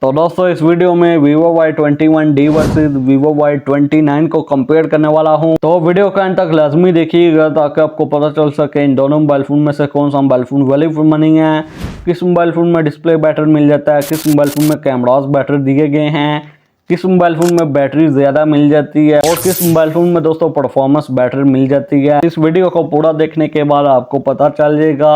तो दोस्तों इस वीडियो में Vivo Y21D versus Vivo Y29 को कंपेयर करने वाला हूं। तो वीडियो का अंत तक लाजमी देखिएगा ताकि आपको पता चल सके इन दोनों मोबाइल फ़ोन में से कौन सा mobile phone value for money है, किस मोबाइल फ़ोन में डिस्प्ले बेटर मिल जाता है, किस मोबाइल फ़ोन में कैमरास बेटर दिए गए हैं, किस मोबाइल फ़ोन में बैटरी ज़्यादा मिल जाती है और किस मोबाइल फ़ोन में दोस्तों परफॉर्मेंस बेटर मिल जाती है। इस वीडियो को पूरा देखने के बाद आपको पता चल जाएगा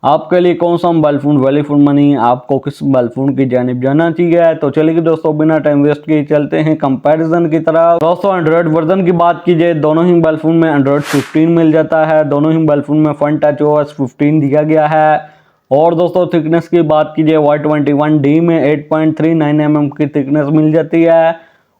आपके लिए कौन सा mobile phone value for money, आपको किस मोबाइल फ़ोन की जानिब जाना चाहिए। तो चलिए दोस्तों बिना टाइम वेस्ट किए चलते हैं कंपैरिजन की तरफ। दोस्तों एंड्रॉयड वर्जन की बात कीजिए, दोनों ही मोबाइल फ़ोन में एंड्रॉयड 15 मिल जाता है। दोनों ही मोबाइल फ़ोन में फ्रंट टच OS 15 दिया गया है। और दोस्तों थिकनेस की बात कीजिए, Y21D में 8.39 mm की थिकनेस मिल जाती है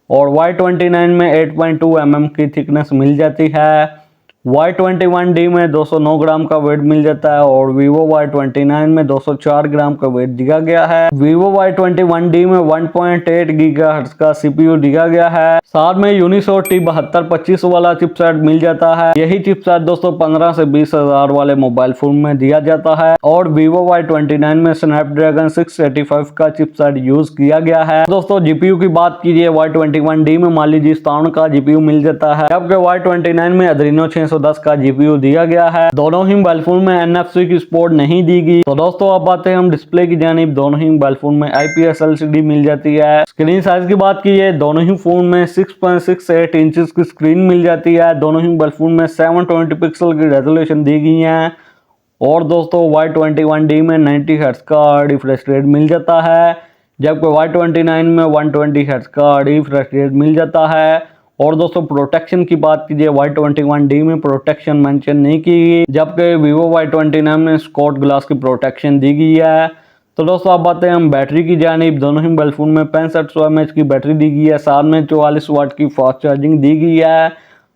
और Y29 में 8.2 mm की थिकनेस मिल जाती है। Y21D में 209 ग्राम का वेट मिल जाता है और Vivo Y29 में 204 ग्राम का वेट दिया गया है। Vivo Y21D में 1.8 गीगाहर्ट्ज का CPU दिया गया है। साथ में Unisoc T7225 वाला चिपसेट मिल जाता है। यही चिपसेट दोस्तों 15 से 20 हजार वाले मोबाइल फोन में दिया जाता है और Vivo Y29 में Snapdragon 685 का चिपसेट यूज किया गया है। दोस्तों GPU की बात कीजिए, Y21D में मान लीजिए 57 का GPU मिल जाता है, जबकि Y29 में Adreno 610 का GPU दिया गया है। दोनों ही मोबाइल फोन में NFC की सपोर्ट नहीं दी गई। तो दोस्तों अब आते हैं हम डिस्प्ले की जानिब। दोनों ही मोबाइल फोन में IPS LCD मिल जाती है। स्क्रीन साइज की बात कीजिए, दोनों ही फोन में 6.68 इंचेस की स्क्रीन मिल जाती है। दोनों ही मोबाइल फोन में 720 पिक्सल की रेजोल्यूशन दी गई है और दोस्तों Y21D में 90 हर्ट्ज का रिफ्रेश रेट मिल जाता है, जबकि Y29 में 120 हर्ट्ज का रिफ्रेश रेट मिल जाता है। और दोस्तों प्रोटेक्शन की बात कीजिए, Y21D में प्रोटेक्शन मेंशन नहीं की गई, जबकि Vivo Y29 में स्कॉट ग्लास की प्रोटेक्शन दी गई है। तो दोस्तों अब बात है हम बैटरी की जानिब। दोनों ही मोबाइल फोन में 6500 mAh की बैटरी दी गई है, साथ में 44 वाट की फास्ट चार्जिंग दी गई है।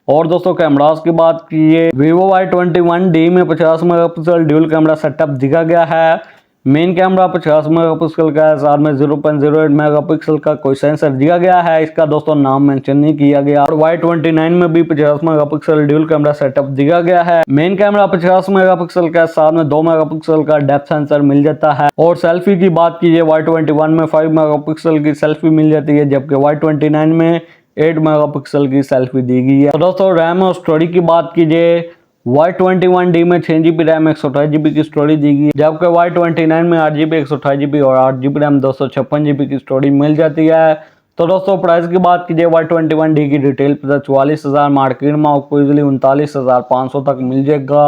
और दोस्तों कैमरास की बात कीजिए, Vivo Y21D में 50 मेगापिक्सल ड्यूल कैमरा सेटअप दिया गया है। मेन कैमरा 50 मेगापिक्सल का है, साथ में 0.08 मेगापिक्सल का कोई सेंसर दिया गया है, इसका दोस्तों नाम मेंशन नहीं किया गया। और Y29 में भी 50 मेगापिक्सल ड्यूल कैमरा सेटअप दिया गया है। मेन कैमरा 50 मेगापिक्सल का, साथ में 2 मेगापिक्सल का डेप्थ सेंसर मिल जाता है। और सेल्फी की बात कीजिए, Y21 में 5 मेगापिक्सल की सेल्फी मिल जाती है, जबकि Y29 में 8 मेगापिक्सल की सेल्फी दी गई है। तो दोस्तों रैम और स्टोरेज की बात कीजिए, Y21D में 6GB रैम 128GB की स्टोरेज दी गई, जबकि Y29 में 8GB 128GB और 8GB रैम 256GB की स्टोरेज मिल जाती है। तो दोस्तों प्राइस की बात कीजिए, Y21D की रिटेल पर 44,000, मार्केट में आपको इजिली 39,500 तक मिल जाएगा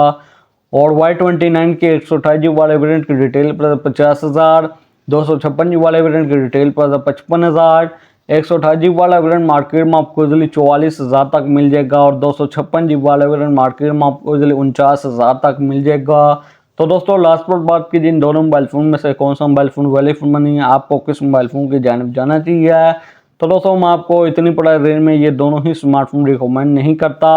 और Y29 के 128GB वाले वेरिएंट की रिटेल पर 50,000, 256GB वाले वेरिएंट की रिटेल पर 55,000, 128GB वाला वेरिएंट मार्केट में आपको इजिली 44,000 तक मिल जाएगा और 256GB वाला वेरिएंट मार्केट में आपको इजिली 49,000 तक मिल जाएगा। तो दोस्तों लास्ट पर बात कीजिए, इन दोनों मोबाइल फ़ोन में से कौन सा mobile phone value for money है, आपको किस मोबाइल फ़ोन की जानिब जाना चाहिए। तो दोस्तों मैं आपको इतनी प्राइस रेंज में ये दोनों ही स्मार्टफोन रिकमेंड नहीं करता।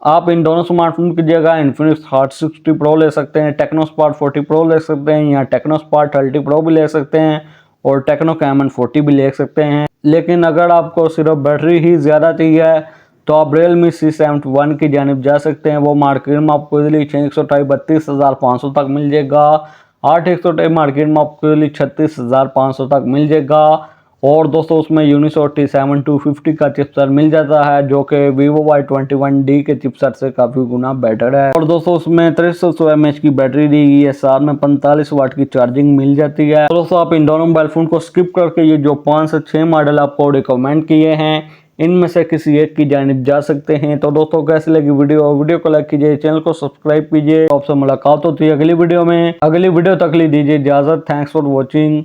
आप इन दोनों स्मार्टफोन की जगह इन्फिनिक्स हॉट 60 प्रो ले सकते हैं, टेक्नो स्पार्क 40 प्रो ले सकते हैं या टेक्नो स्पार्क 30 प्रो भी ले सकते हैं और टेक्नो कैमन 40 भी ले सकते हैं। लेकिन अगर आपको सिर्फ बैटरी ही ज़्यादा चाहिए तो आप Realme C71 की जानिब जा सकते हैं। वो मार्केट में आपको इजिली 32,500 तक मिल जाएगा। 8 मार्केट में आपको इजिली 36,500 तक मिल जाएगा। और दोस्तों उसमें Unisoc T7250 का चिपसेट मिल जाता है, जो कि Vivo Y21D के चिपसेट से काफ़ी गुना बेटर है। और दोस्तों उसमें 6300 mAh की बैटरी दी गई है, साथ में 45 वाट की चार्जिंग मिल जाती है। तो दोस्तों आप इन दोनों मोबाइल फ़ोन को स्किप करके ये जो 5 से 6 मॉडल आपको रिकमेंड किए हैं, इनमें से किसी एक की जानिब जा सकते हैं। तो दोस्तों कैसी लगी वीडियो को लाइक कीजिए, चैनल को सब्सक्राइब कीजिए। आपसे मुलाकात होती है अगली वीडियो में। अगली वीडियो तक ली दीजिए इजाज़त। Thanks for watching.